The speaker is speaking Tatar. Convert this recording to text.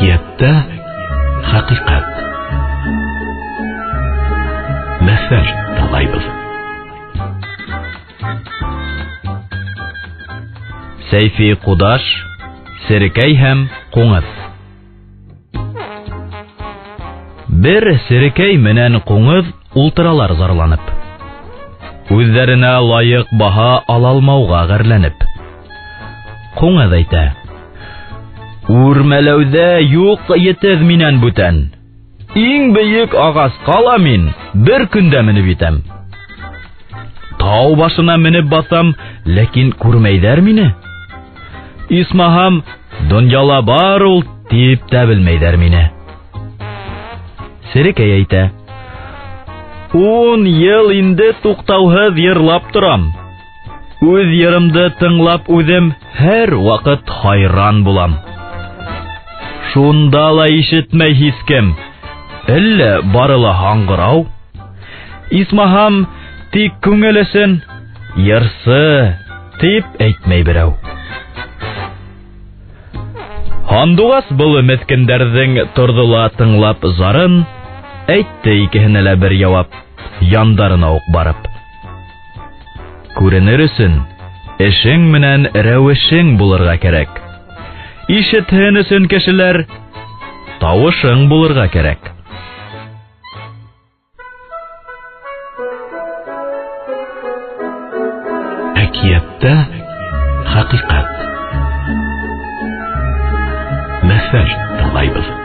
Әкиятта хакыйкать. Мәсәл талайбыз. Сәйфи Кудаш, Серекәй һәм Куңыз. Бер Серекәй менән Куңыз ултыралар зарланып. Үзләренә лайык баһа алалмауга гырләнеп. Куңыз әйтә: "Үрмәләүдә юк етез минән бүтән. Иң бөек агаска ла мин бер көндә менеп итәм. Тау башына менеп басам, ләкин күрмәйдәр мине. Исмаһам, дөньяла бар ул дип тә белмәйдәр мине." Серекәй әйтә: 10 ел инде туктаусыз йырлап торам. Үз йырымды тыңлап үзем һәр вакыт хайран булам. Шунда ла ишетмәй һичкем, әллә барыла һаңгырау. Исмаһам, тик күңел өчен йырсы дип әйтмәй берәү. Һандугас булы мескендәрҙең тордыла тыңлап зарын, әйтте икеһенә лә бер явап, яндарына ук барып: "Күренер өсөн эшең менән рәвешең булырга кирәк. Ишетһен өсөн кешеләр, тавышың булырга кирәк." Әкиятта хакыйкать. Мәсәл талайбыз.